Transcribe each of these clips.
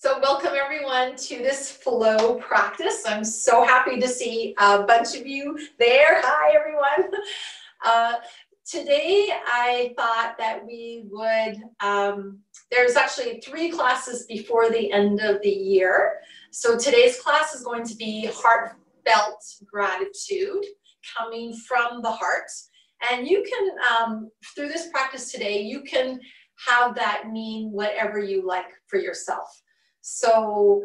So welcome everyone to this flow practice. I'm so happy to see a bunch of you there. Hi everyone. Today I thought that we would, there's actually 3 classes before the end of the year. So today's class is going to be Heartfelt Gratitude, coming from the heart. And you can, through this practice today, you can have that mean whatever you like for yourself. So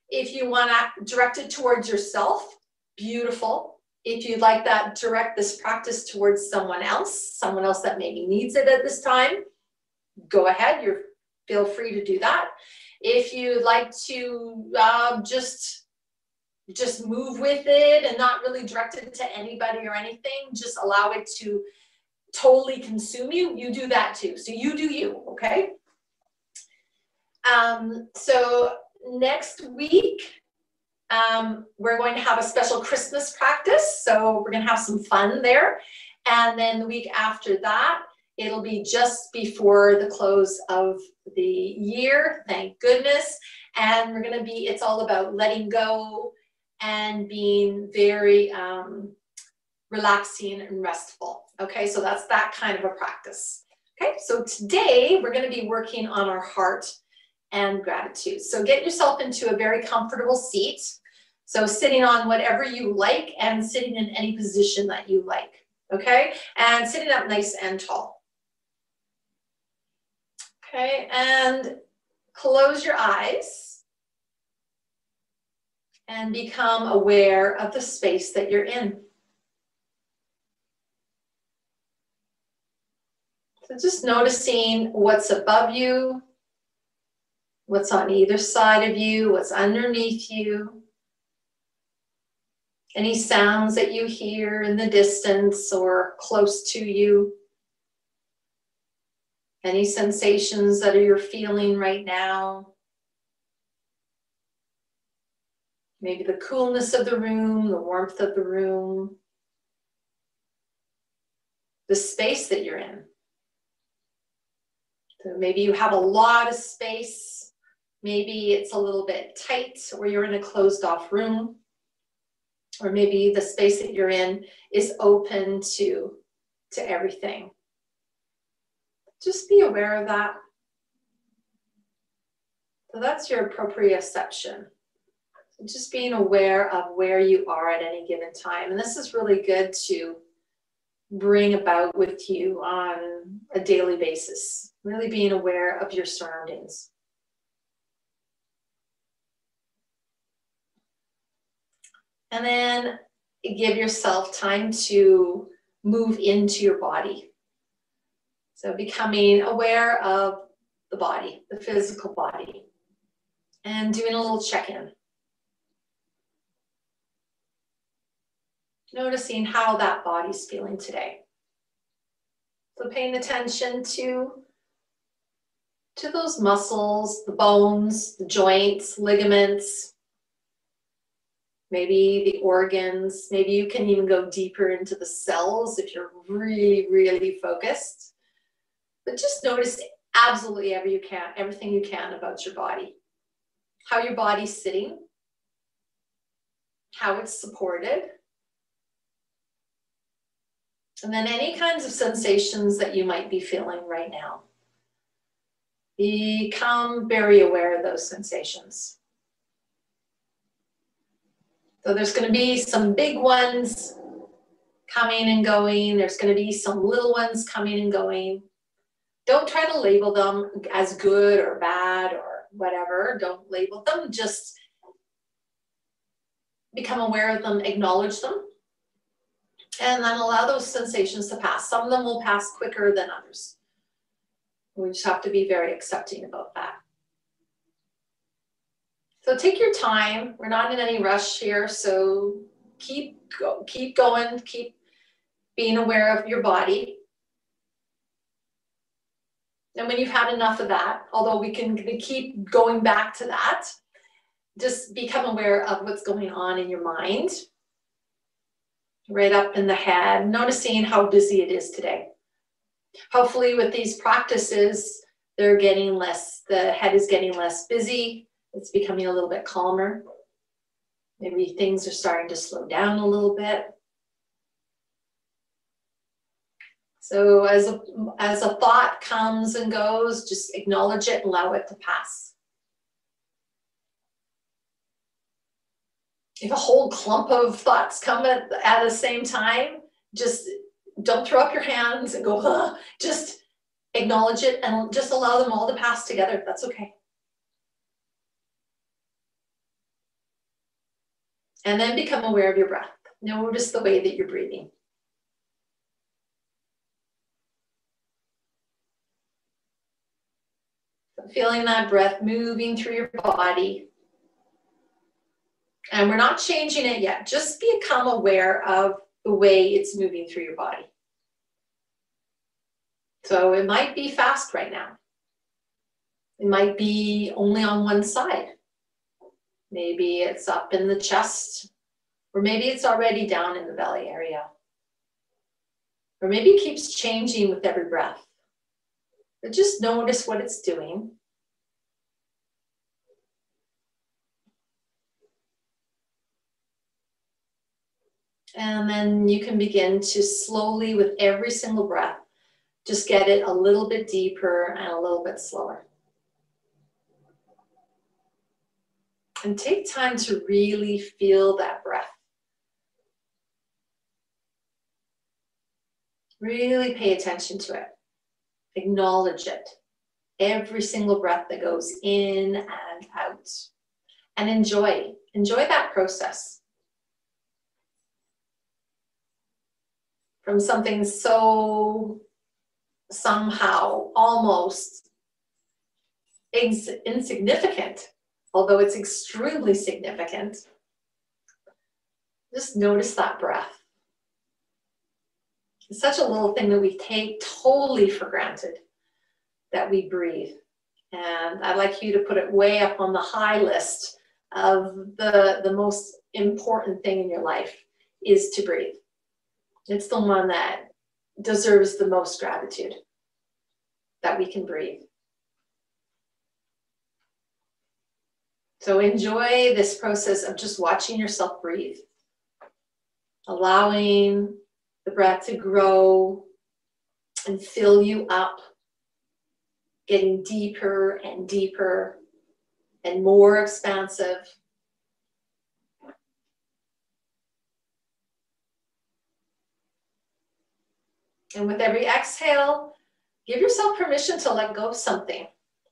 if you want to direct it towards yourself, beautiful. If you'd like that, direct this practice towards someone else that maybe needs it at this time, go ahead, feel free to do that. If you'd like to just move with it and not really direct it to anybody or anything, just allow it to totally consume you, you do that too. So you do you, okay? So next week, we're going to have a special Christmas practice. So we're going to have some fun there. And then the week after that, it'll be just before the close of the year. Thank goodness. And we're going to be, it's all about letting go and being very relaxing and restful. Okay, so that's that kind of a practice. Okay, so today we're going to be working on our heart and gratitude. So get yourself into a very comfortable seat. So sitting on whatever you like and sitting in any position that you like. Okay, and sitting up nice and tall. Okay, and close your eyes and become aware of the space that you're in. So just noticing what's above you, what's on either side of you, what's underneath you, any sounds that you hear in the distance or close to you, any sensations that you're feeling right now, maybe the coolness of the room, the warmth of the room, the space that you're in. So maybe you have a lot of space. Maybe it's a little bit tight, or you're in a closed off room, or maybe the space that you're in is open to everything. Just be aware of that. So that's your proprioception. So just being aware of where you are at any given time. And this is really good to bring about with you on a daily basis. Really being aware of your surroundings. And then give yourself time to move into your body. So becoming aware of the body, the physical body, and doing a little check-in. Noticing how that body's feeling today. So paying attention to those muscles, the bones, the joints, ligaments, maybe the organs. Maybe you can even go deeper into the cells if you're really, really focused. But just notice absolutely everything you can about your body. How your body's sitting, how it's supported, and then any kinds of sensations that you might be feeling right now. Become very aware of those sensations. So there's going to be some big ones coming and going. There's going to be some little ones coming and going. Don't try to label them as good or bad or whatever. Don't label them. Just become aware of them, acknowledge them, and then allow those sensations to pass. Some of them will pass quicker than others. We just have to be very accepting about that. So take your time. We're not in any rush here, so keep going, keep being aware of your body. And when you've had enough of that, although we can keep going back to that, just become aware of what's going on in your mind, right up in the head, noticing how busy it is today. Hopefully with these practices, the head is getting less busy, it's becoming a little bit calmer. Maybe things are starting to slow down a little bit. So as a thought comes and goes, just acknowledge it and allow it to pass. If a whole clump of thoughts come at the same time, just don't throw up your hands and go, ugh. Just acknowledge it and just allow them all to pass together. That's okay. And then become aware of your breath. Notice the way that you're breathing. Feeling that breath moving through your body. And we're not changing it yet. Just become aware of the way it's moving through your body. So it might be fast right now. It might be only on one side. Maybe it's up in the chest, or maybe it's already down in the belly area. Or maybe it keeps changing with every breath. But just notice what it's doing. And then you can begin to slowly, with every single breath, just get it a little bit deeper and a little bit slower. And take time to really feel that breath. Really pay attention to it. Acknowledge it. Every single breath that goes in and out. And enjoy that process. From something so somehow almost insignificant, although it's extremely significant, just notice that breath. It's such a little thing that we take totally for granted, that we breathe. And I'd like you to put it way up on the high list of the most important thing in your life is to breathe. It's the one that deserves the most gratitude, that we can breathe. So enjoy this process of just watching yourself breathe, allowing the breath to grow and fill you up, getting deeper and deeper and more expansive. And with every exhale, give yourself permission to let go of something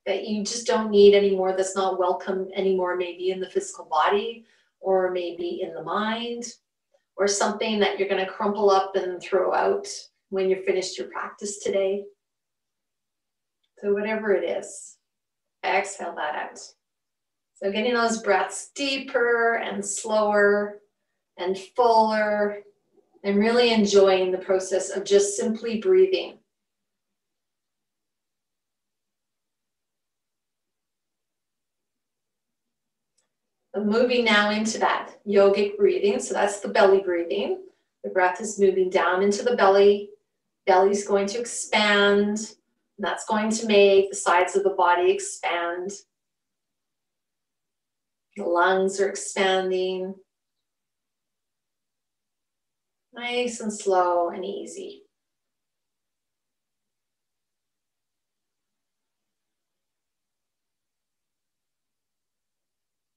that you just don't need anymore, that's not welcome anymore, maybe in the physical body, or maybe in the mind, or something that you're going to crumple up and throw out when you're finished your practice today. So whatever it is, exhale that out. So getting those breaths deeper and slower and fuller, and really enjoying the process of just simply breathing. So moving now into that yogic breathing. So that's the belly breathing. The breath is moving down into the belly. Belly's going to expand. And that's going to make the sides of the body expand. The lungs are expanding. Nice and slow and easy.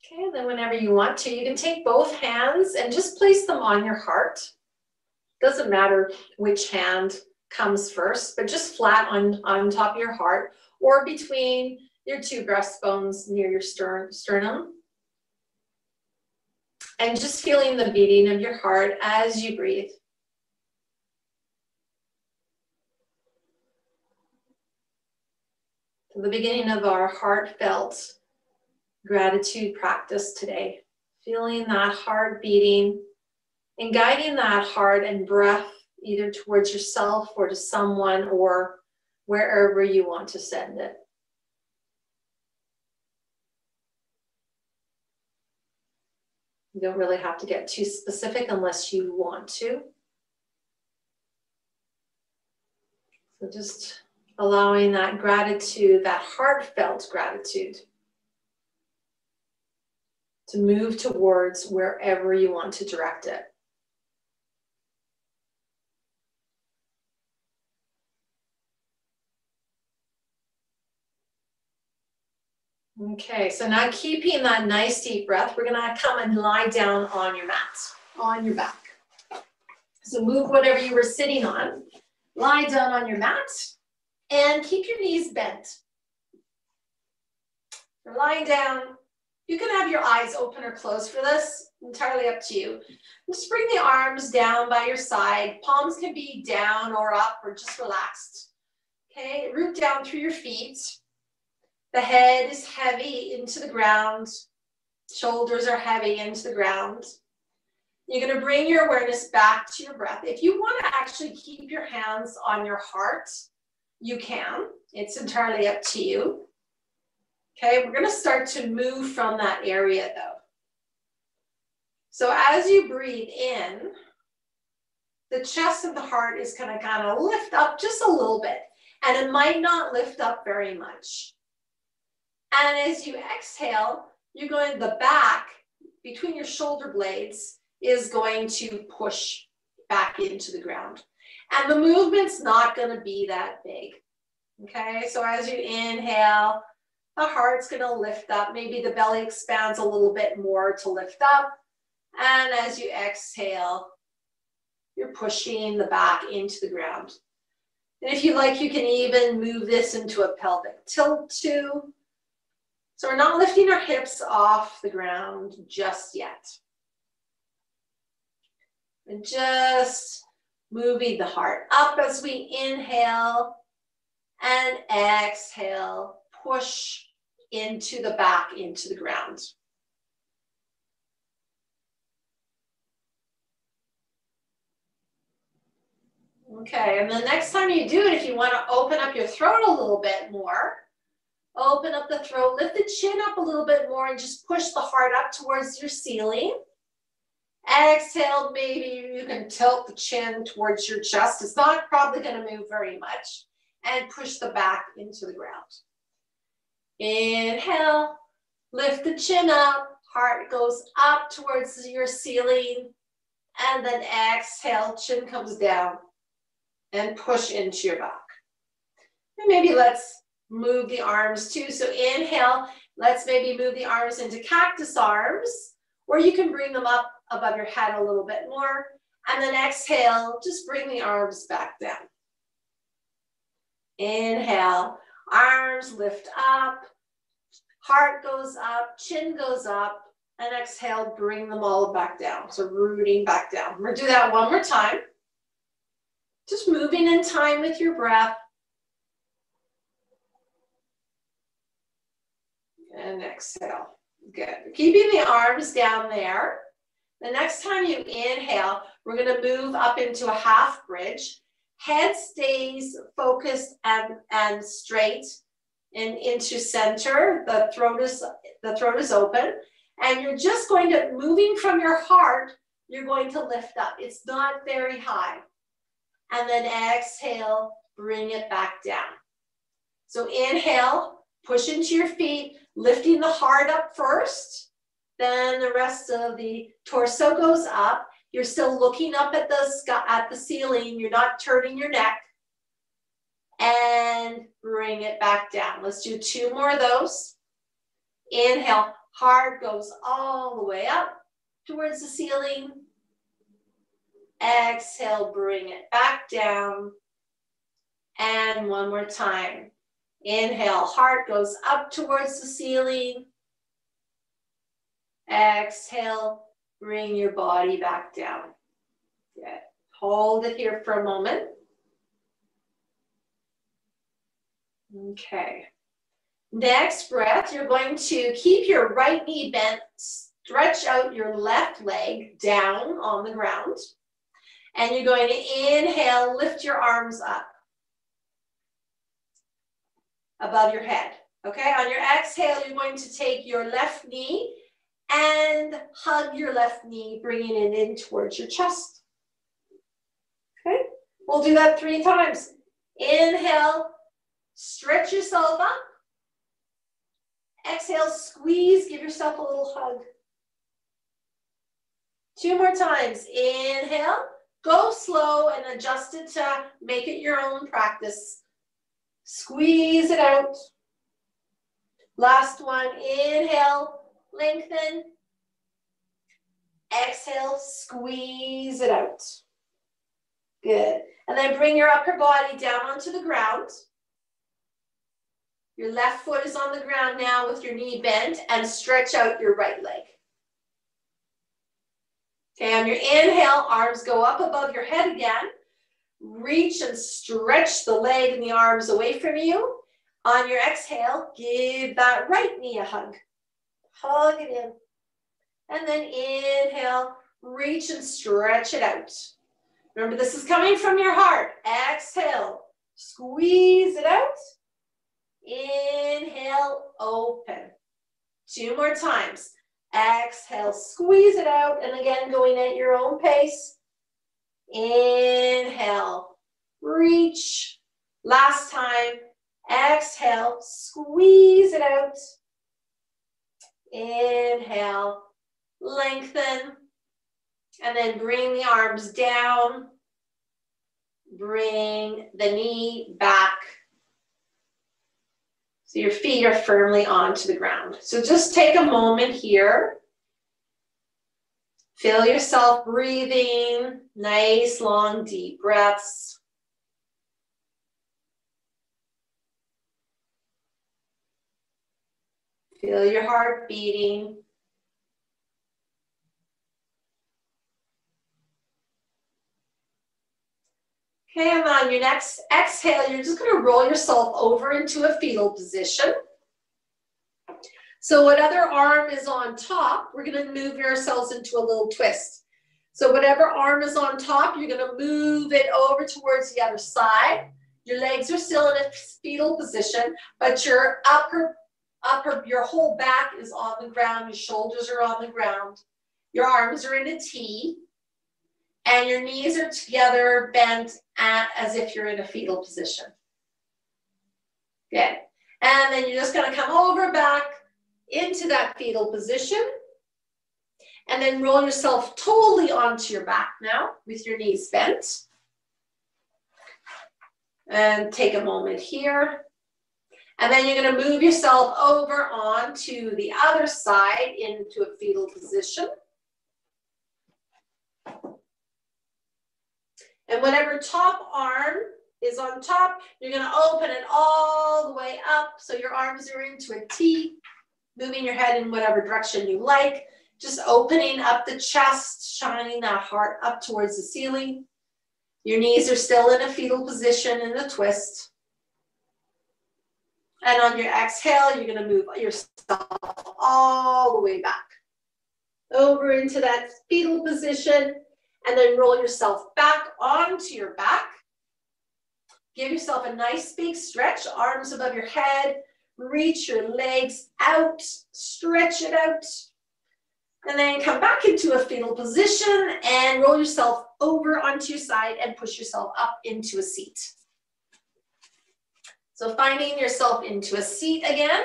Okay, and then whenever you want to, you can take both hands and just place them on your heart. Doesn't matter which hand comes first, but just flat on top of your heart or between your two breastbones near your sternum. And just feeling the beating of your heart as you breathe. So the beginning of our heartfelt gratitude practice today. Feeling that heart beating and guiding that heart and breath either towards yourself or to someone or wherever you want to send it. You don't really have to get too specific unless you want to. So just allowing that gratitude, that heartfelt gratitude, to move towards wherever you want to direct it. Okay, so now keeping that nice deep breath, we're gonna come and lie down on your mat, on your back. So move whatever you were sitting on, lie down on your mat, and keep your knees bent. You're lying down. You can have your eyes open or closed for this, entirely up to you. Just bring the arms down by your side. Palms can be down or up or just relaxed. Okay, root down through your feet. The head is heavy into the ground. Shoulders are heavy into the ground. You're going to bring your awareness back to your breath. If you want to actually keep your hands on your heart, you can. It's entirely up to you. Okay, we're going to start to move from that area though. So as you breathe in, the chest of the heart is going to kind of lift up just a little bit, and it might not lift up very much. And as you exhale, you're going, the back between your shoulder blades is going to push back into the ground. And the movement's not going to be that big. Okay, so as you inhale, the heart's going to lift up. Maybe the belly expands a little bit more to lift up. And as you exhale, you're pushing the back into the ground. And if you like, you can even move this into a pelvic tilt too. So we're not lifting our hips off the ground just yet. And just moving the heart up as we inhale and exhale, push into the back, into the ground. Okay, and the next time you do it, if you want to open up your throat a little bit more, open up the throat, lift the chin up a little bit more and just push the heart up towards your ceiling. Exhale, maybe you can tilt the chin towards your chest. It's not probably going to move very much. And push the back into the ground. Inhale, lift the chin up, heart goes up towards your ceiling. And then exhale, chin comes down and push into your back. And maybe let's move the arms too. So inhale, let's maybe move the arms into cactus arms, or you can bring them up above your head a little bit more. And then exhale, just bring the arms back down. Inhale, arms lift up, heart goes up, chin goes up, and exhale, bring them all back down. So rooting back down. We're gonna do that one more time. Just moving in time with your breath. And exhale. Good. Keeping the arms down there. The next time you inhale, we're going to move up into a half bridge. Head stays focused and straight and into center. The throat is open. And you're just going to, moving from your heart, you're going to lift up. It's not very high. And then exhale, bring it back down. So inhale, push into your feet, lifting the heart up first. Then the rest of the torso goes up. You're still looking up at the ceiling. You're not turning your neck. And bring it back down. Let's do 2 more of those. Inhale, heart goes all the way up towards the ceiling. Exhale, bring it back down. And one more time. Inhale, heart goes up towards the ceiling. Exhale, bring your body back down. Good. Hold it here for a moment. Okay. Next breath, you're going to keep your right knee bent, stretch out your left leg down on the ground. And you're going to inhale, lift your arms up above your head. Okay, on your exhale, you're going to take your left knee and hug your left knee, bringing it in towards your chest. Okay, we'll do that 3 times. Inhale, stretch yourself up. Exhale, squeeze, give yourself a little hug. 2 more times. Inhale, go slow and adjust it to make it your own practice. Squeeze it out. Last one, inhale, lengthen. Exhale, squeeze it out. Good. And then bring your upper body down onto the ground. Your left foot is on the ground now with your knee bent, and stretch out your right leg. Okay, on your inhale, arms go up above your head again. Reach and stretch the leg and the arms away from you. On your exhale, give that right knee a hug. Hug it in. And then inhale, reach and stretch it out. Remember, this is coming from your heart. Exhale, squeeze it out. Inhale, open. 2 more times. Exhale, squeeze it out. And again, going at your own pace. Inhale, reach. Last time. Exhale, squeeze it out. Inhale, lengthen. And then bring the arms down. Bring the knee back. So your feet are firmly onto the ground. So just take a moment here. Feel yourself breathing. Nice, long, deep breaths. Feel your heart beating. Okay, and on your next exhale, you're just going to roll yourself over into a fetal position. So whatever arm is on top, we're going to move ourselves into a little twist. So whatever arm is on top, you're going to move it over towards the other side. Your legs are still in a fetal position, but your your whole back is on the ground. Your shoulders are on the ground. Your arms are in a T. And your knees are together, bent as if you're in a fetal position. Good. And then you're just going to come over back into that fetal position. And then roll yourself totally onto your back now with your knees bent. And take a moment here. And then you're going to move yourself over onto the other side into a fetal position. And whatever top arm is on top, you're going to open it all the way up. So your arms are into a T, moving your head in whatever direction you like. Just opening up the chest, shining that heart up towards the ceiling. Your knees are still in a fetal position in the twist. And on your exhale, you're going to move yourself all the way back. Over into that fetal position. And then roll yourself back onto your back. Give yourself a nice big stretch, arms above your head. Reach your legs out, stretch it out. And then come back into a fetal position and roll yourself over onto your side and push yourself up into a seat. So finding yourself into a seat again.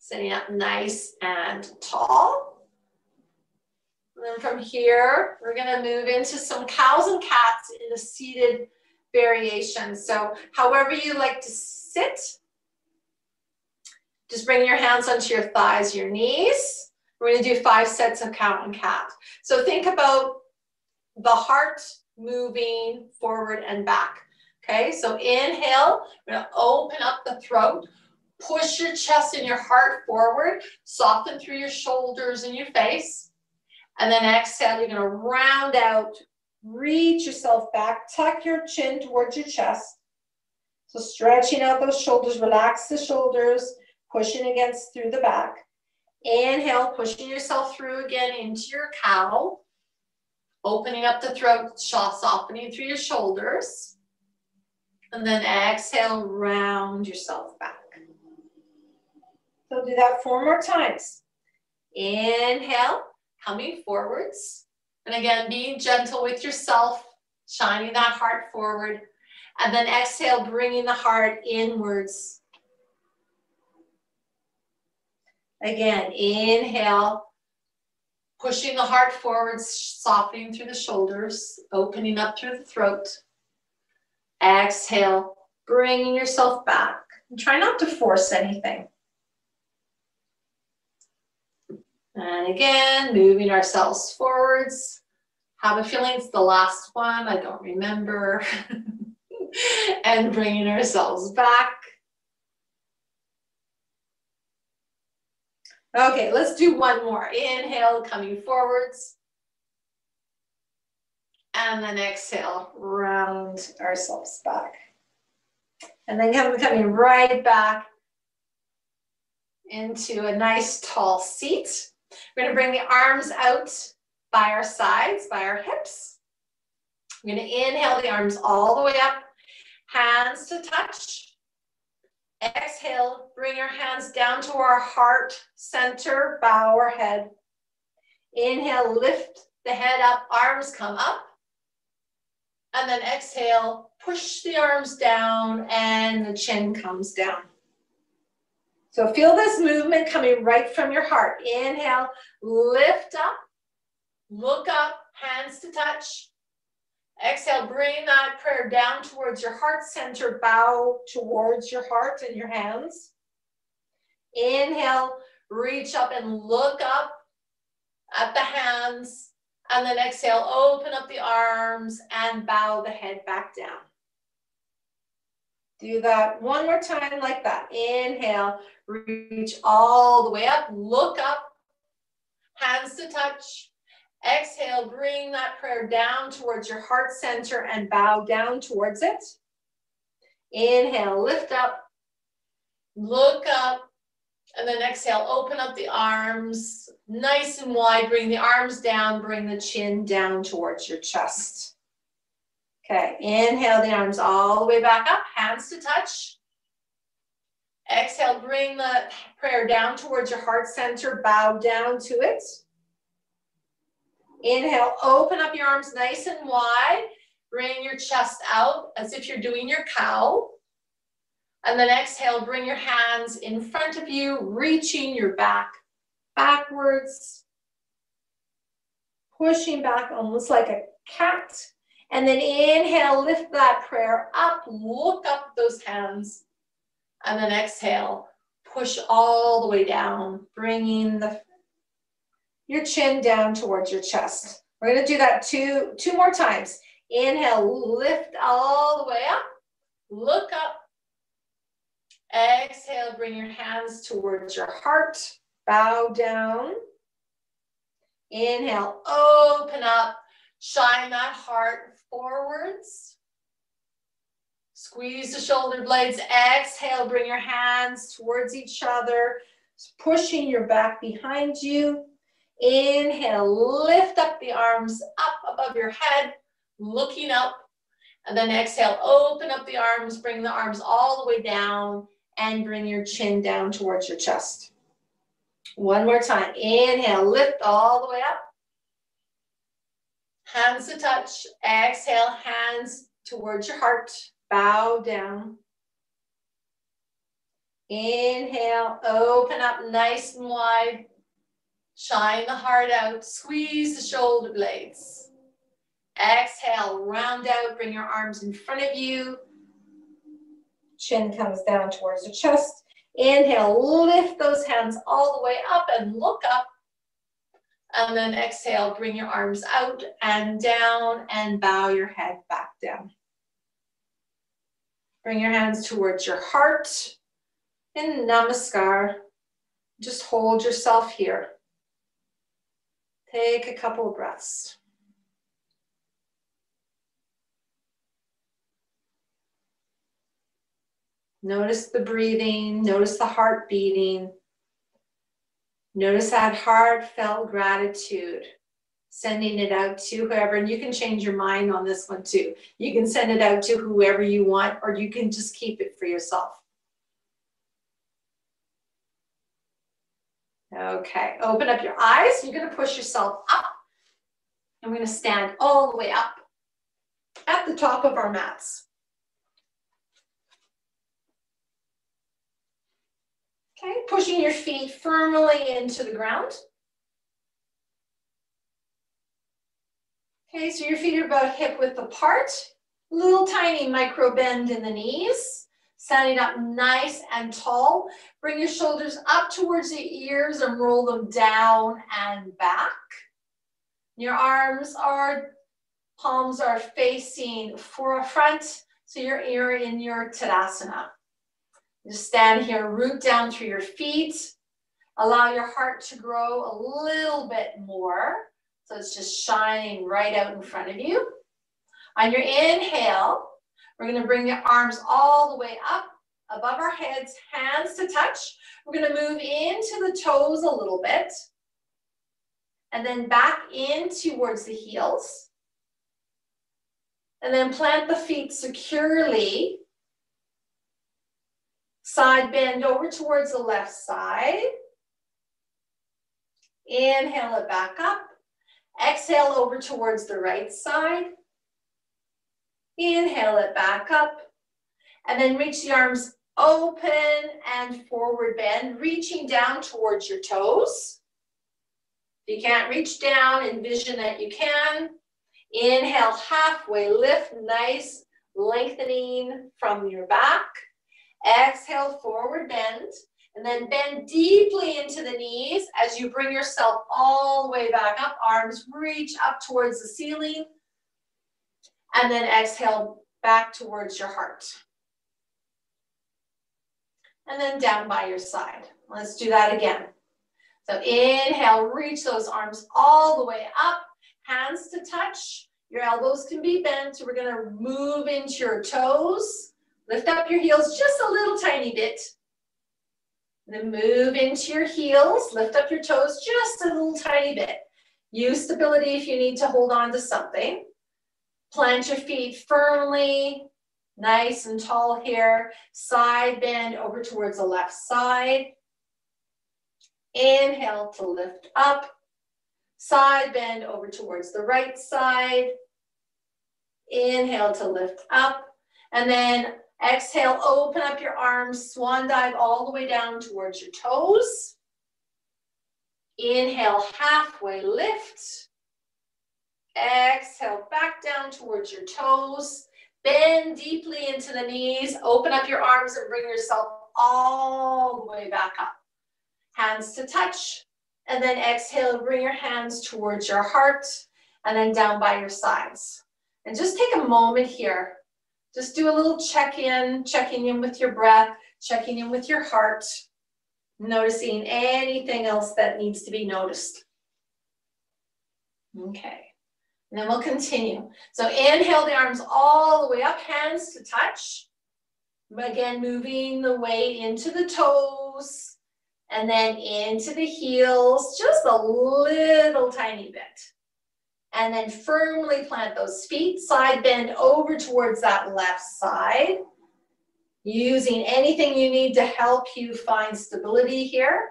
Sitting up nice and tall. And then from here, we're going to move into some cows and cats in a seated variation. So however you like to sit, just bring your hands onto your thighs, your knees. We're going to do 5 sets of cow and cat. So think about the heart moving forward and back. Okay, so inhale, we're going to open up the throat. Push your chest and your heart forward. Soften through your shoulders and your face. And then exhale, you're going to round out. Reach yourself back. Tuck your chin towards your chest. So stretching out those shoulders. Relax the shoulders. Pushing against through the back. Inhale, pushing yourself through again into your cow. Opening up the throat, softening through your shoulders. And then exhale, round yourself back. So do that 4 more times. Inhale, coming forwards. And again, being gentle with yourself, shining that heart forward. And then exhale, bringing the heart inwards. Again, inhale, pushing the heart forwards, softening through the shoulders, opening up through the throat. Exhale, bringing yourself back. And try not to force anything. And again, moving ourselves forwards. Have a feeling it's the last one, I don't remember. And bringing ourselves back. Okay, let's do one more. Inhale, coming forwards. And then exhale, round ourselves back. And then coming right back into a nice tall seat. We're going to bring the arms out by our sides, by our hips. We're going to inhale the arms all the way up, hands to touch. Exhale, bring your hands down to our heart center, bow our head. Inhale, lift the head up, arms come up. And then exhale, push the arms down and the chin comes down. So feel this movement coming right from your heart. Inhale, lift up, look up, hands to touch. Exhale, bring that prayer down towards your heart center, bow towards your heart and your hands. Inhale, reach up and look up at the hands. And then exhale, open up the arms and bow the head back down. Do that one more time like that. Inhale, reach all the way up, look up, hands to touch. Exhale, bring that prayer down towards your heart center and bow down towards it. Inhale, lift up, look up, and then exhale, open up the arms, nice and wide, bring the arms down, bring the chin down towards your chest. Okay, inhale the arms all the way back up, hands to touch. Exhale, bring the prayer down towards your heart center, bow down to it. Inhale, open up your arms nice and wide, bring your chest out as if you're doing your cow. And then exhale, bring your hands in front of you, reaching your back backwards, pushing back almost like a cat. And then inhale, lift that prayer up, look up those hands. And then exhale, push all the way down, bringing your chin down towards your chest. We're going to do that two more times. Inhale, lift all the way up, look up. Exhale, bring your hands towards your heart, bow down. Inhale, open up, shine that heart forwards. Squeeze the shoulder blades. Exhale, bring your hands towards each other, pushing your back behind you. Inhale, lift up the arms up above your head, looking up. And then exhale, open up the arms, bring the arms all the way down, and bring your chin down towards your chest. One more time. Inhale, lift all the way up. Hands to touch. Exhale, hands towards your heart. Bow down. Inhale, open up nice and wide. Shine the heart out. Squeeze the shoulder blades. Exhale, round out. Bring your arms in front of you. Chin comes down towards the chest. Inhale, lift those hands all the way up and look up. And then exhale, bring your arms out and down and bow your head back down. Bring your hands towards your heart in Namaskar. Just hold yourself here. Take a couple of breaths. Notice the breathing, notice the heart beating. Notice that heartfelt gratitude, sending it out to whoever, and you can change your mind on this one too. You can send it out to whoever you want, or you can just keep it for yourself. Okay, open up your eyes. You're going to push yourself up. And we're going to stand all the way up at the top of our mats. Okay, pushing your feet firmly into the ground. Okay, so your feet are about hip width apart. Little tiny micro bend in the knees. Standing up nice and tall. Bring your shoulders up towards the ears and roll them down and back. Your palms are facing front, so you're in your Tadasana. Just stand here, root down through your feet. Allow your heart to grow a little bit more. So it's just shining right out in front of you. On your inhale, we're going to bring the arms all the way up above our heads, hands to touch. We're going to move into the toes a little bit. And then back in towards the heels. And then plant the feet securely. Side bend over towards the left side. Inhale it back up. Exhale over towards the right side. Inhale it back up. And then reach the arms open and forward bend, reaching down towards your toes. If you can't reach down, envision that you can. Inhale, halfway lift, nice lengthening from your back. Exhale, forward bend. And then bend deeply into the knees as you bring yourself all the way back up. Arms reach up towards the ceiling. And then exhale back towards your heart. And then down by your side. Let's do that again. So inhale, reach those arms all the way up. Hands to touch. Your elbows can be bent. So we're going to move into your toes. Lift up your heels just a little tiny bit. Then move into your heels. Lift up your toes just a little tiny bit. Use stability if you need to hold on to something. Plant your feet firmly. Nice and tall here. Side bend over towards the left side. Inhale to lift up. Side bend over towards the right side. Inhale to lift up. And then exhale, open up your arms, swan dive all the way down towards your toes. Inhale, halfway lift. Exhale, back down towards your toes. Bend deeply into the knees. Open up your arms and bring yourself all the way back up. Hands to touch. And then exhale, bring your hands towards your heart. And then down by your sides. And just take a moment here. Just do a little check-in, checking in with your breath, checking in with your heart. Noticing anything else that needs to be noticed. Okay. And then we'll continue. So inhale the arms all the way up, hands to touch. Again, moving the weight into the toes and then into the heels, just a little tiny bit. And then firmly plant those feet, side bend over towards that left side. Using anything you need to help you find stability here.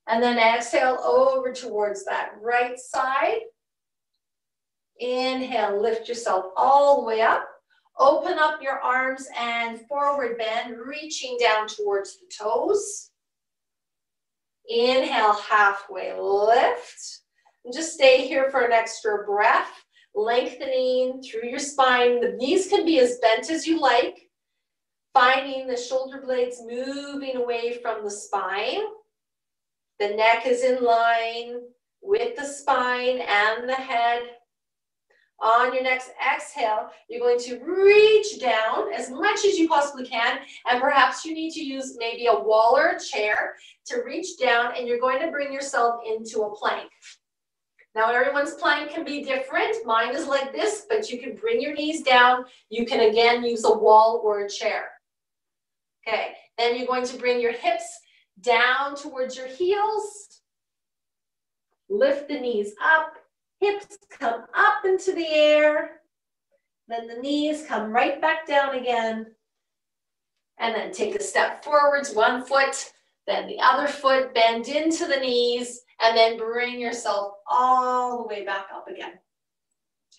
And then exhale over towards that right side. Inhale, lift yourself all the way up. Open up your arms and forward bend, reaching down towards the toes. Inhale, halfway lift. And just stay here for an extra breath, lengthening through your spine. The knees can be as bent as you like. Finding the shoulder blades moving away from the spine. The neck is in line with the spine and the head. On your next exhale, you're going to reach down as much as you possibly can, and perhaps you need to use maybe a wall or a chair to reach down, and you're going to bring yourself into a plank. Now, everyone's plank can be different. Mine is like this, but you can bring your knees down. You can, again, use a wall or a chair. Okay, then you're going to bring your hips down towards your heels. Lift the knees up. Hips come up into the air. Then the knees come right back down again. And then take a step forwards, one foot, then the other foot, bend into the knees, and then bring yourself all the way back up again.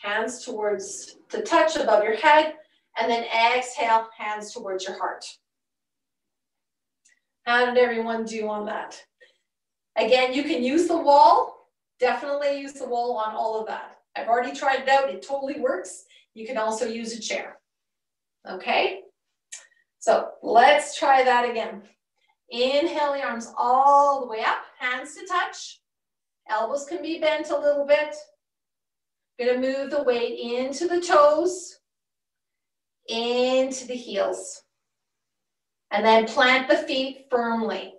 Hands to touch above your head, and then exhale, hands towards your heart. How did everyone do on that? Again, you can use the wall. Definitely use the wall on all of that. I've already tried it out. It totally works. You can also use a chair. Okay? So let's try that again. Inhale the arms all the way up, hands to touch. Elbows can be bent a little bit. Gonna move the weight into the toes, into the heels. And then plant the feet firmly.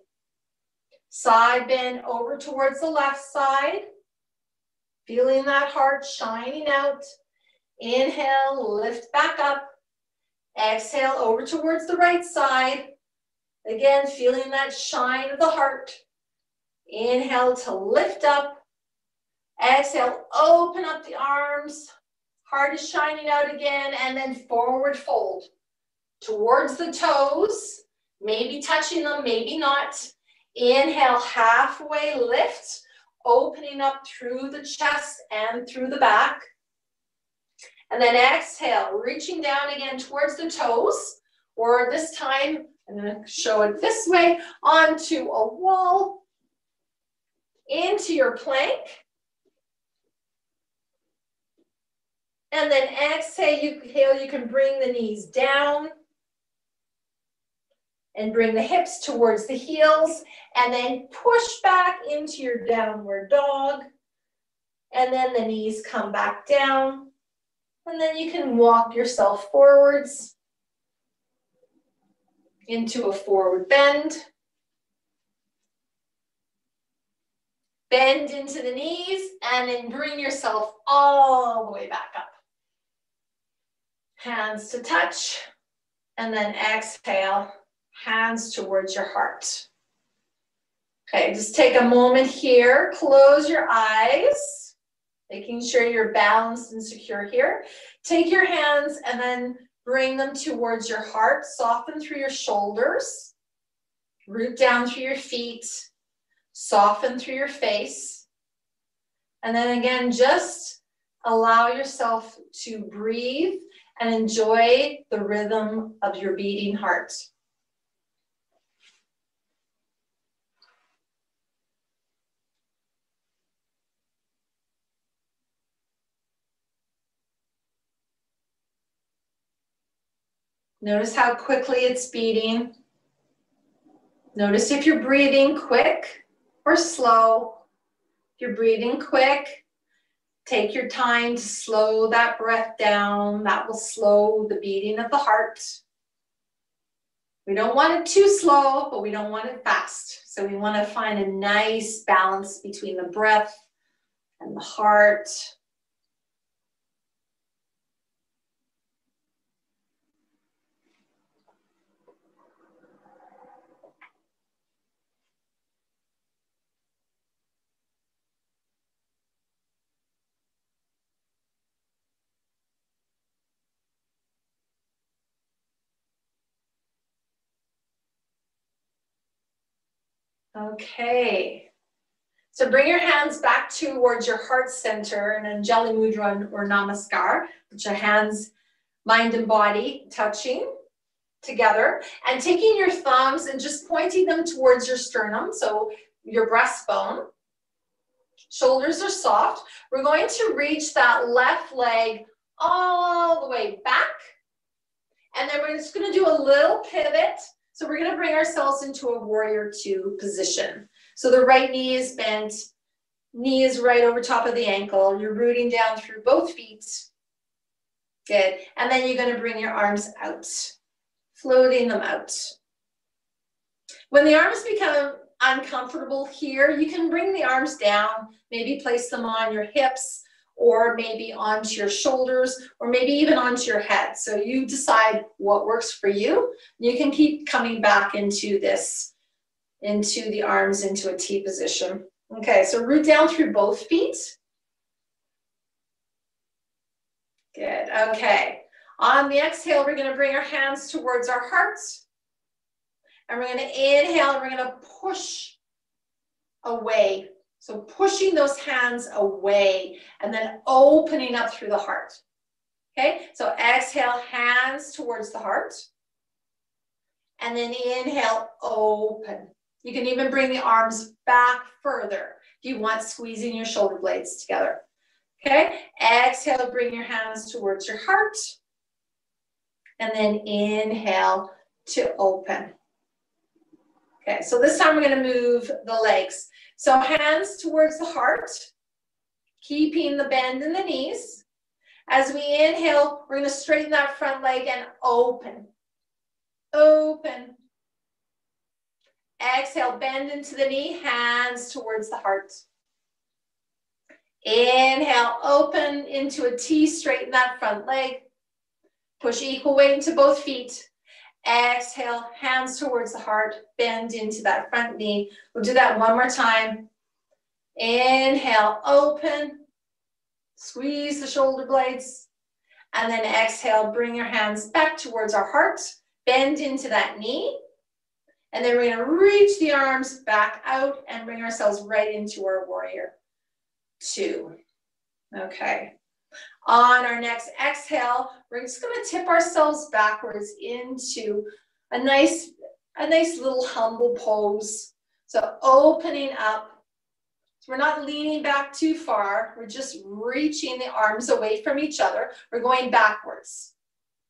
Side bend over towards the left side. Feeling that heart shining out. Inhale, lift back up. Exhale over towards the right side. Again, feeling that shine of the heart. Inhale to lift up. Exhale, open up the arms. Heart is shining out again, and then forward fold. Towards the toes, maybe touching them, maybe not. Inhale, halfway lift, opening up through the chest and through the back. And then exhale, reaching down again towards the toes, or this time, I'm going to show it this way, onto a wall, into your plank. And then exhale, you can bring the knees down and bring the hips towards the heels, and then push back into your downward dog. And then the knees come back down. And then you can walk yourself forwards into a forward bend. Bend into the knees, and then bring yourself all the way back up. Hands to touch, and then exhale, hands towards your heart. Okay, just take a moment here, close your eyes, making sure you're balanced and secure here. Take your hands and then bring them towards your heart, soften through your shoulders, root down through your feet, soften through your face. And then again, just allow yourself to breathe and enjoy the rhythm of your beating heart. Notice how quickly it's beating. Notice if you're breathing quick or slow. If you're breathing quick, take your time to slow that breath down. That will slow the beating of the heart. We don't want it too slow, but we don't want it fast. So we want to find a nice balance between the breath and the heart. Okay, so bring your hands back towards your heart center in Anjali Mudra or Namaskar, which are hands, mind and body touching together, and taking your thumbs and just pointing them towards your sternum, so your breastbone. Shoulders are soft. We're going to reach that left leg all the way back, and then we're just going to do a little pivot. So we're going to bring ourselves into a warrior two position. So the right knee is bent, knee is right over top of the ankle. You're rooting down through both feet. Good. And then you're going to bring your arms out, floating them out. When the arms become uncomfortable here, you can bring the arms down, maybe place them on your hips, or maybe onto your shoulders, or maybe even onto your head. So you decide what works for you. You can keep coming back into this, into the arms, into a T position. Okay, so root down through both feet. Good, okay. On the exhale, we're gonna bring our hands towards our hearts. And we're gonna inhale, and we're gonna push away. So pushing those hands away and then opening up through the heart. Okay, so exhale, hands towards the heart. And then inhale, open. You can even bring the arms back further if you want, squeezing your shoulder blades together. Okay, exhale, bring your hands towards your heart. And then inhale to open. Okay, so this time we're going to move the legs. So hands towards the heart, keeping the bend in the knees. As we inhale, we're going to straighten that front leg and open. Open. Exhale, bend into the knee, hands towards the heart. Inhale, open into a T, straighten that front leg. Push equal weight into both feet. Exhale, hands towards the heart, bend into that front knee. We'll do that one more time. Inhale, open, squeeze the shoulder blades. And then exhale, bring your hands back towards our heart, bend into that knee. And then we're going to reach the arms back out and bring ourselves right into our warrior two. Okay. On our next exhale, we're just going to tip ourselves backwards into a nice little humble pose. So opening up. So we're not leaning back too far. We're just reaching the arms away from each other. We're going backwards.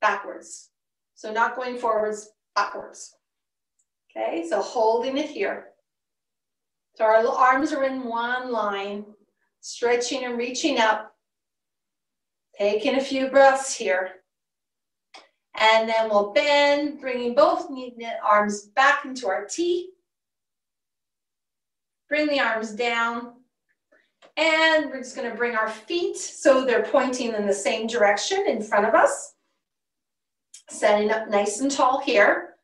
Backwards. So not going forwards, backwards. Okay, so holding it here. So our arms are in one line, stretching and reaching up. Taking a few breaths here. And then we'll bend, bringing both arms back into our T. Bring the arms down. And we're just going to bring our feet so they're pointing in the same direction in front of us. Setting up nice and tall here.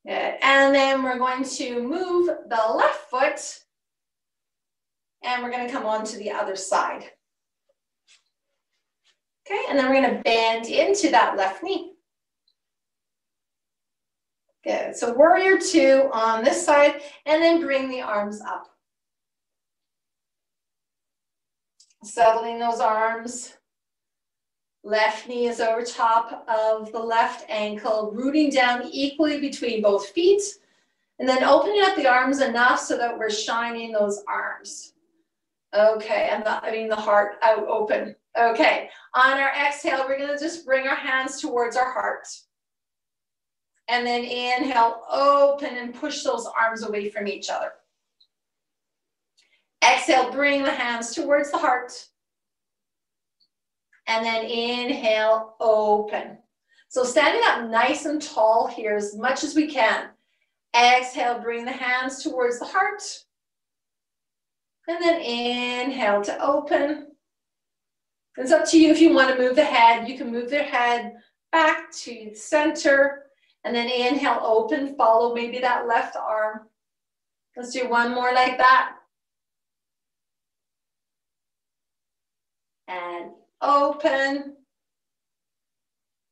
Good. And then we're going to move the left foot. And we're going to come on to the other side. Okay, and then we're going to bend into that left knee. Good, so warrior two on this side, and then bring the arms up. Settling those arms. Left knee is over top of the left ankle, rooting down equally between both feet, and then opening up the arms enough so that we're shining those arms. Okay, and the heart out open. Okay, on our exhale, we're going to just bring our hands towards our heart. And then inhale, open and push those arms away from each other. Exhale, bring the hands towards the heart. And then inhale, open. So standing up nice and tall here as much as we can. Exhale, bring the hands towards the heart. And then inhale to open. It's up to you if you want to move the head. You can move their head back to the center. And then inhale, open, follow maybe that left arm. Let's do one more like that. And open.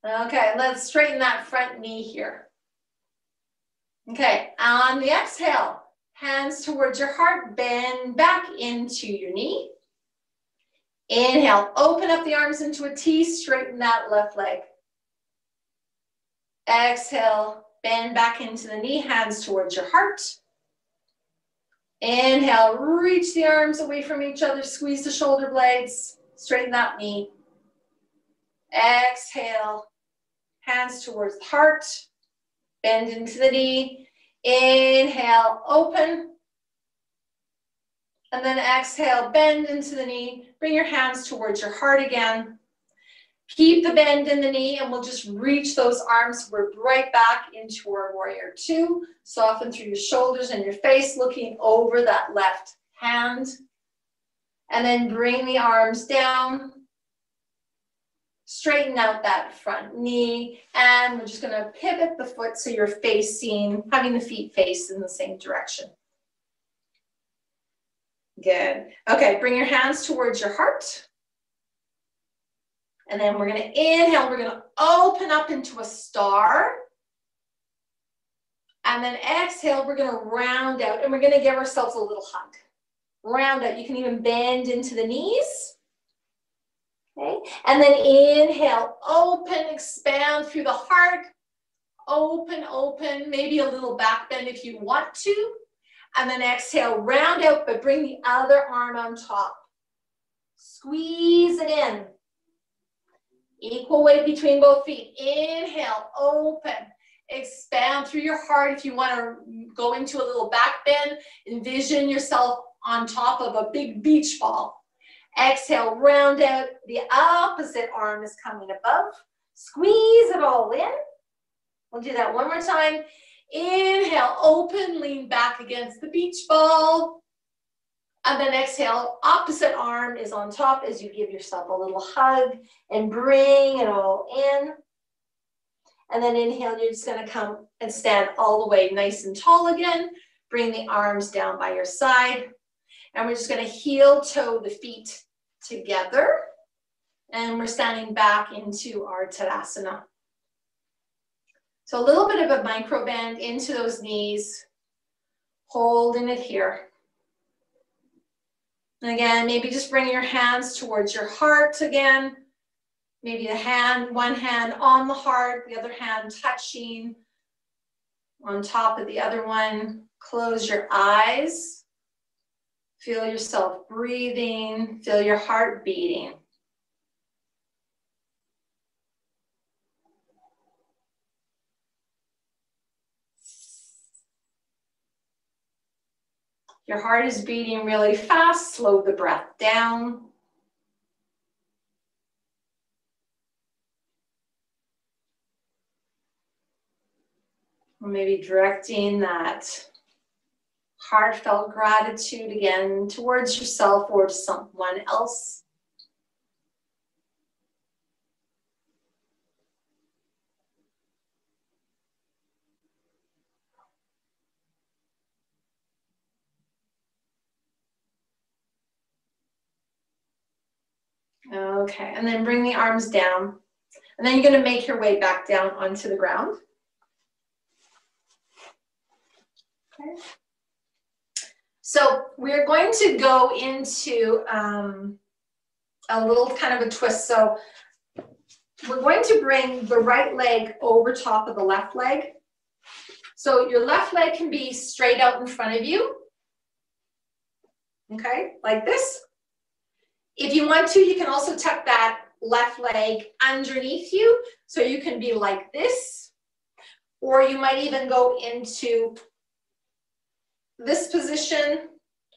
Okay, let's straighten that front knee here. Okay, on the exhale, hands towards your heart, bend back into your knee. Inhale, open up the arms into a T, straighten that left leg. Exhale, bend back into the knee, hands towards your heart. Inhale, reach the arms away from each other, squeeze the shoulder blades, straighten that knee. Exhale, hands towards the heart, bend into the knee. Inhale, open. And then exhale, bend into the knee. Bring your hands towards your heart again. Keep the bend in the knee and we'll just reach those arms. We're right back into our warrior two. Soften through your shoulders and your face, looking over that left hand. And then bring the arms down. Straighten out that front knee. And we're just going to pivot the foot so you're facing, having the feet face in the same direction. Good. Okay, bring your hands towards your heart. And then we're going to inhale. We're going to open up into a star. And then exhale, we're going to round out. And we're going to give ourselves a little hug. Round out. You can even bend into the knees. Okay. And then inhale, open, expand through the heart. Open, open, maybe a little back bend if you want to. And then exhale, round out, but bring the other arm on top. Squeeze it in. Equal weight between both feet. Inhale, open. Expand through your heart. If you want to go into a little back bend, envision yourself on top of a big beach ball. Exhale, round out. The opposite arm is coming above. Squeeze it all in. We'll do that one more time. Inhale, open, lean back against the beach ball. And then exhale, opposite arm is on top as you give yourself a little hug and bring it all in. And then inhale, you're just gonna come and stand all the way nice and tall again. Bring the arms down by your side. And we're just gonna heel toe the feet together. And we're standing back into our Tadasana. So a little bit of a micro bend into those knees, holding it here. And again, maybe just bring your hands towards your heart again. Maybe one hand on the heart, the other hand touching on top of the other one. Close your eyes. Feel yourself breathing. Feel your heart beating. Your heart is beating really fast. Slow the breath down. Or maybe directing that heartfelt gratitude again towards yourself or to someone else. Okay, and then bring the arms down. And then you're going to make your way back down onto the ground. Okay. So we're going to go into a little kind of a twist. So we're going to bring the right leg over top of the left leg. So your left leg can be straight out in front of you. Okay, like this. If you want to, you can also tuck that left leg underneath you. So you can be like this, or you might even go into this position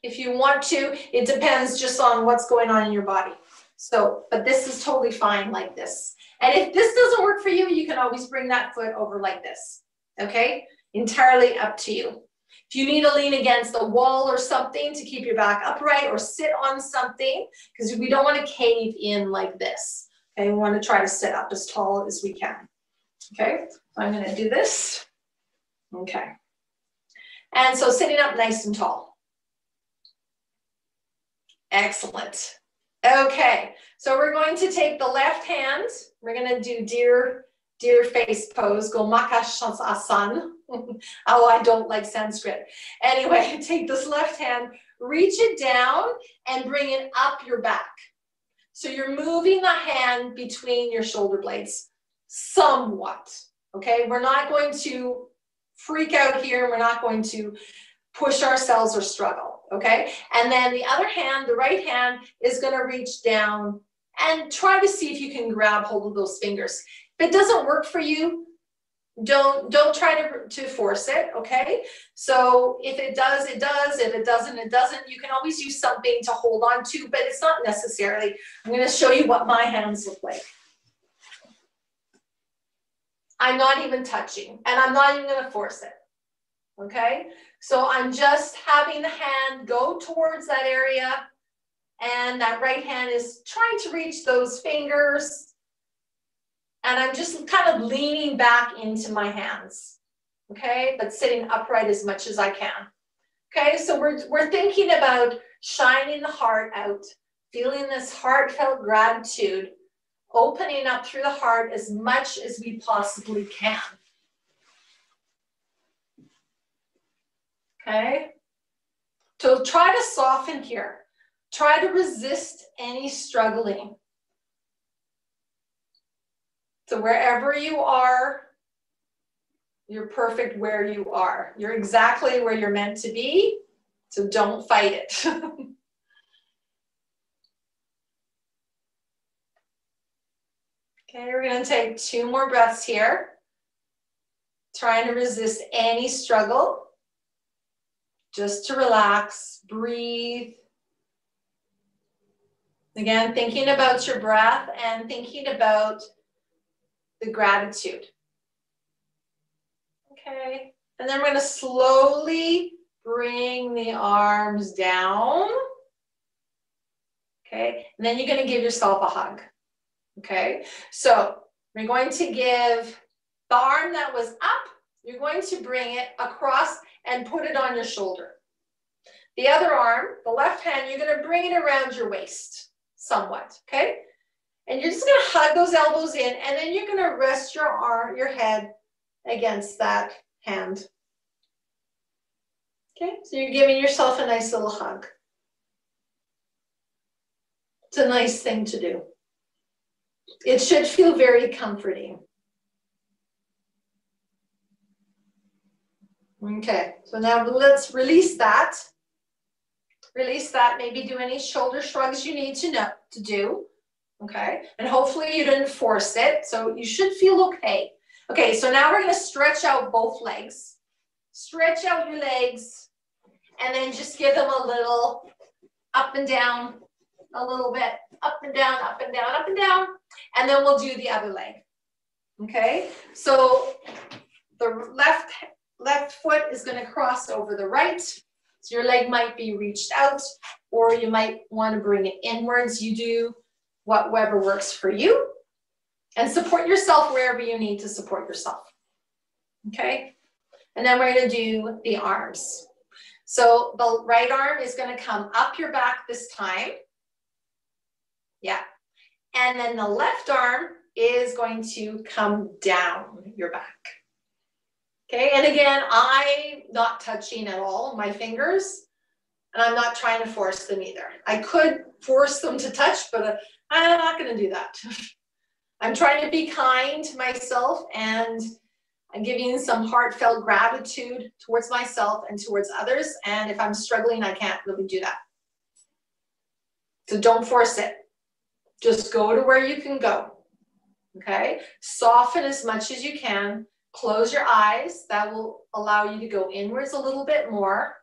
if you want to. It depends just on what's going on in your body. So, but this is totally fine like this. And if this doesn't work for you, you can always bring that foot over like this. Okay? Entirely up to you. If you need to lean against a wall or something to keep your back upright or sit on something, because we don't want to cave in like this. Okay, we want to try to sit up as tall as we can. Okay, so I'm going to do this. Okay. And so sitting up nice and tall. Excellent. Okay, so we're going to take the left hand. We're going to do deer face pose, Gomakasana. Oh, I don't like Sanskrit. Anyway, take this left hand, reach it down and bring it up your back. So you're moving the hand between your shoulder blades somewhat. Okay, we're not going to freak out here. We're not going to push ourselves or struggle. Okay, and then the other hand, the right hand, is going to reach down and try to see if you can grab hold of those fingers. If it doesn't work for you, don't try to force it, okay? So if it does, it does. If it doesn't, it doesn't. You can always use something to hold on to, but it's not necessarily. I'm going to show you what my hands look like. I'm not even touching, and I'm not even going to force it, okay? So I'm just having the hand go towards that area, and that right hand is trying to reach those fingers. And I'm just kind of leaning back into my hands, okay? But sitting upright as much as I can. Okay, so we're thinking about shining the heart out, feeling this heartfelt gratitude, opening up through the heart as much as we possibly can. Okay? So try to soften here. Try to resist any struggling. So wherever you are, You're perfect where you are. You're exactly where you're meant to be, so don't fight it. Okay, we're going to take 2 more breaths here. Trying to resist any struggle. Just to relax, breathe. Again, thinking about your breath and thinking about the gratitude. Okay, and then we're going to slowly bring the arms down. Okay, and then you're going to give yourself a hug. Okay, so we're going to give the arm that was up, you're going to bring it across and put it on your shoulder. The other arm, the left hand, you're going to bring it around your waist somewhat, okay? And you're just going to hug those elbows in, and then you're going to rest your arm, your head against that hand. Okay, so you're giving yourself a nice little hug. It's a nice thing to do. It should feel very comforting. Okay, so now let's release that. Release that, maybe do any shoulder shrugs you need to do. Okay, and hopefully you didn't force it, so you should feel okay. Okay, so now we're going to stretch out both legs. Stretch out your legs, and then just give them a little up and down, a little bit, up and down, up and down, up and down, and then we'll do the other leg. Okay, so the left foot is going to cross over the right. So your leg might be reached out, or you might want to bring it inwards. You do whatever works for you, and support yourself wherever you need to support yourself. Okay, and then we're going to do the arms. So the right arm is going to come up your back this time. Yeah, and then the left arm is going to come down your back. Okay, and again, I'm not touching at all my fingers, and I'm not trying to force them either. I could force them to touch, but I'm not going to do that. I'm trying to be kind to myself, and I'm giving some heartfelt gratitude towards myself and towards others, and if I'm struggling, I can't really do that. So don't force it. Just go to where you can go. Okay, soften as much as you can. Close your eyes. That will allow you to go inwards a little bit more.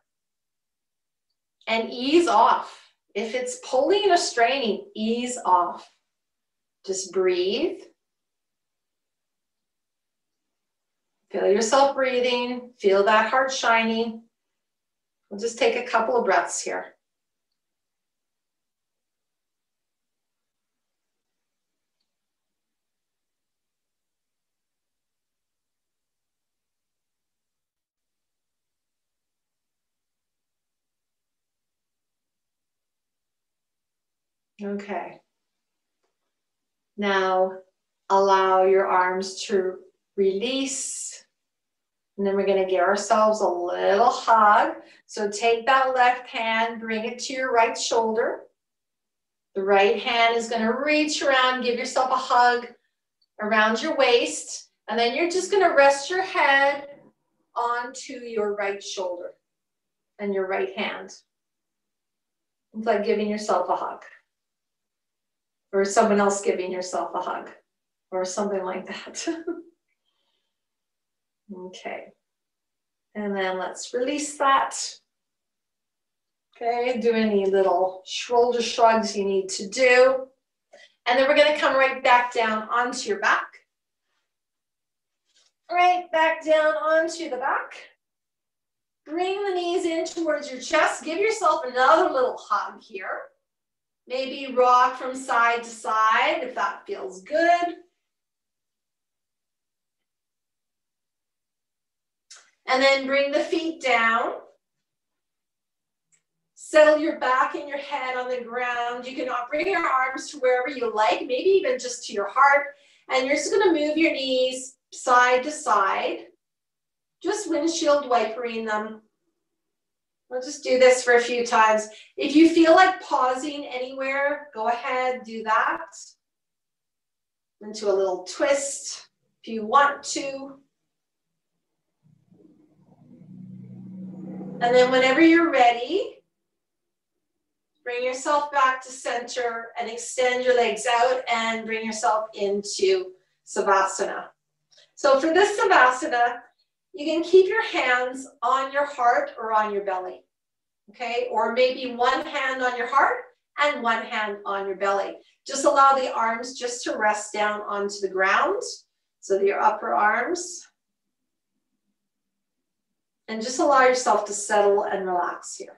And ease off. If it's pulling or straining, ease off. Just breathe. Feel yourself breathing. Feel that heart shining. We'll just take a couple of breaths here. Okay. Now, allow your arms to release. And then we're going to give ourselves a little hug. So take that left hand, bring it to your right shoulder. The right hand is going to reach around, give yourself a hug around your waist. And then you're just going to rest your head onto your right shoulder and your right hand. It's like giving yourself a hug. Or someone else giving yourself a hug. Or something like that. Okay. And then let's release that. Okay, do any little shoulder shrugs you need to do. And then we're going to come right back down onto your back. Right back down onto the back. Bring the knees in towards your chest. Give yourself another little hug here. Maybe rock from side to side if that feels good. And then bring the feet down. Settle your back and your head on the ground. You can bring your arms to wherever you like, maybe even just to your heart. And you're just going to move your knees side to side, just windshield wipering them. We'll just do this for a few times. If you feel like pausing anywhere, go ahead, do that. Into a little twist if you want to. And then whenever you're ready, bring yourself back to center and extend your legs out and bring yourself into Savasana. So for this Savasana, you can keep your hands on your heart or on your belly, okay? Or maybe one hand on your heart and one hand on your belly. Just allow the arms just to rest down onto the ground. So your upper arms. And just allow yourself to settle and relax here.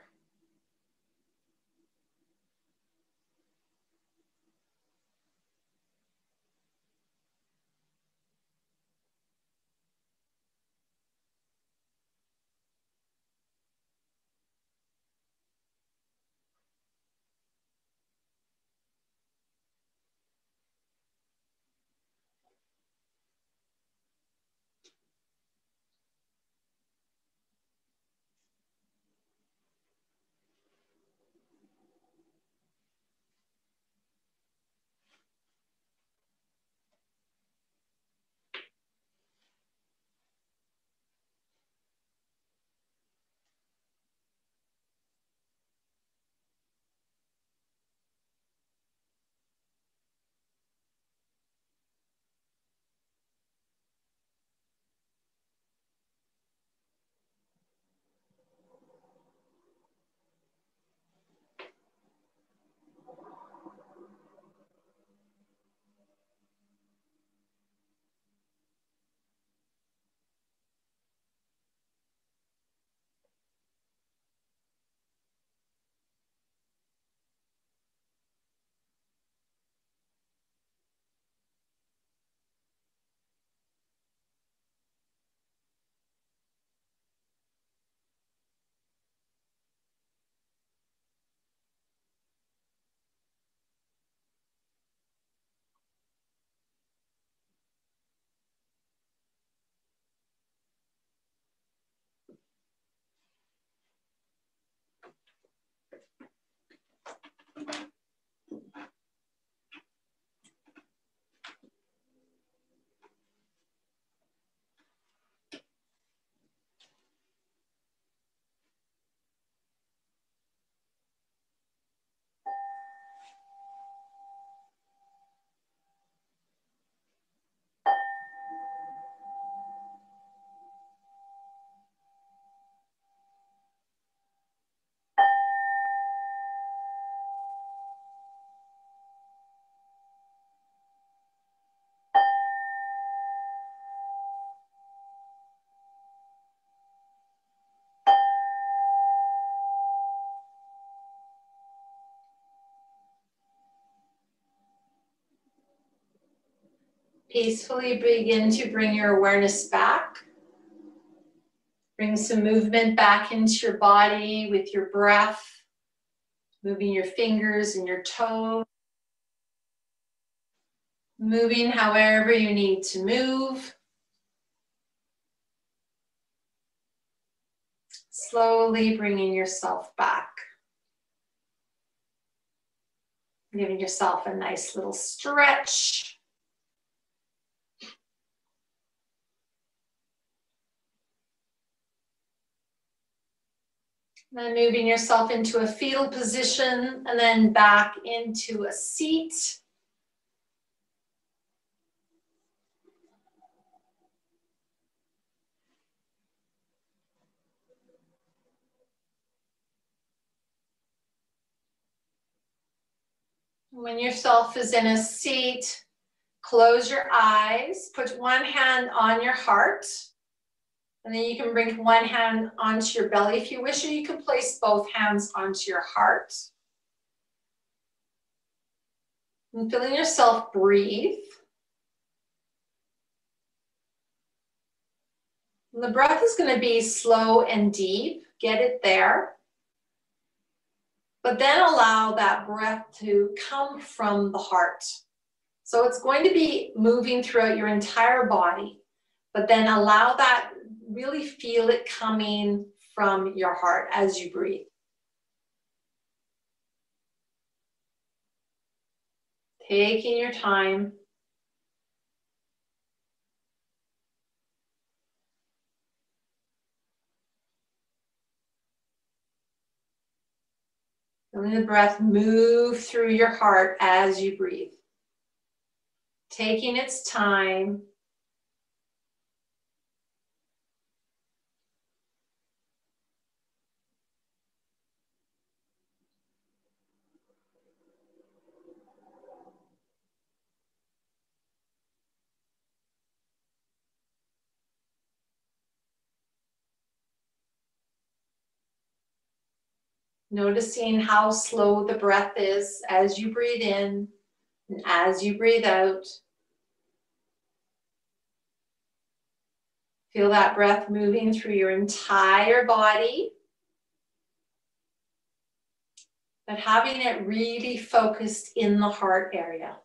Peacefully begin to bring your awareness back. Bring some movement back into your body with your breath, moving your fingers and your toes, moving however you need to move. Slowly bringing yourself back. Giving yourself a nice little stretch. Then moving yourself into a fetal position and then back into a seat. When yourself is in a seat, close your eyes, put one hand on your heart, and then you can bring one hand onto your belly if you wish, or you can place both hands onto your heart. And feeling yourself breathe. And the breath is going to be slow and deep. Get it there. But then allow that breath to come from the heart. So it's going to be moving throughout your entire body, but then allow that, really feel it coming from your heart as you breathe. Taking your time. Feeling the breath move through your heart as you breathe. Taking its time. Noticing how slow the breath is as you breathe in and as you breathe out. Feel that breath moving through your entire body, but having it really focused in the heart area.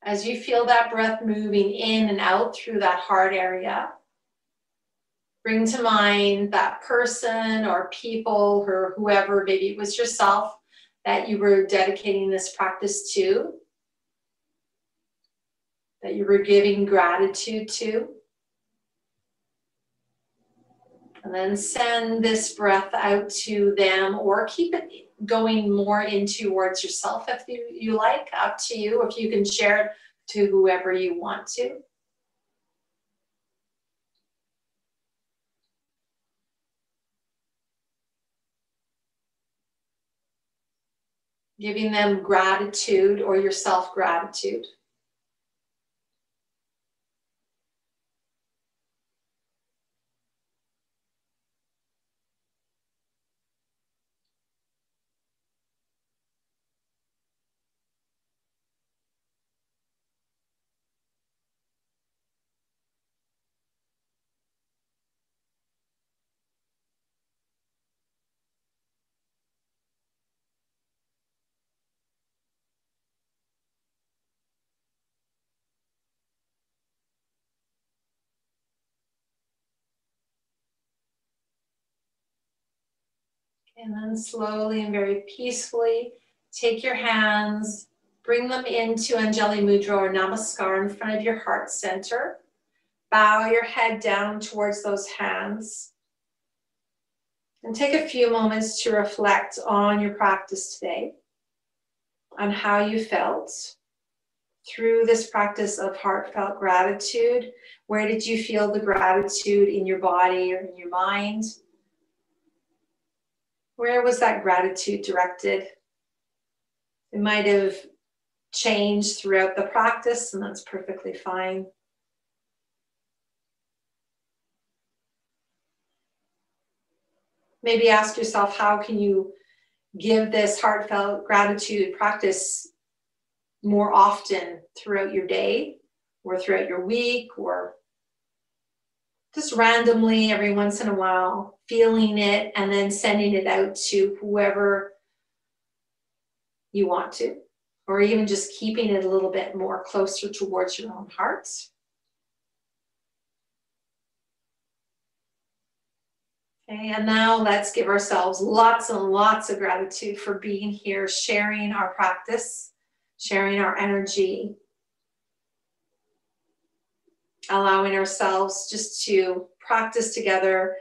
As you feel that breath moving in and out through that heart area, bring to mind that person or people or whoever, maybe it was yourself, that you were dedicating this practice to, that you were giving gratitude to. And then send this breath out to them, or keep it going more in towards yourself if you like, up to you, if you can share it to whoever you want to. Giving them gratitude or yourself gratitude. And then slowly and very peacefully, take your hands, bring them into Anjali Mudra or Namaskar in front of your heart center. Bow your head down towards those hands. And take a few moments to reflect on your practice today, on how you felt through this practice of heartfelt gratitude. Where did you feel the gratitude in your body or in your mind? Where was that gratitude directed? It might have changed throughout the practice, and that's perfectly fine. Maybe ask yourself, how can you give this heartfelt gratitude practice more often throughout your day or throughout your week, or just randomly every once in a while, feeling it and then sending it out to whoever you want to, or even just keeping it a little bit more closer towards your own heart. Okay, and now let's give ourselves lots and lots of gratitude for being here, sharing our practice, sharing our energy, allowing ourselves just to practice together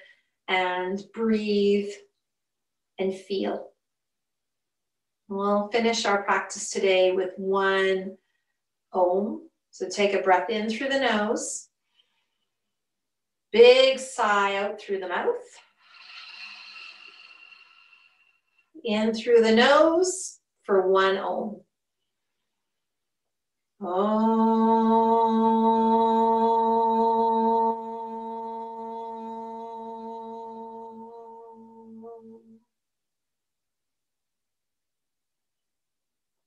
and breathe and feel. We'll finish our practice today with one Om. So take a breath in through the nose, big sigh out through the mouth, in through the nose for one Om.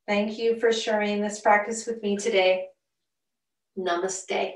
Thank you for sharing this practice with me today. Namaste.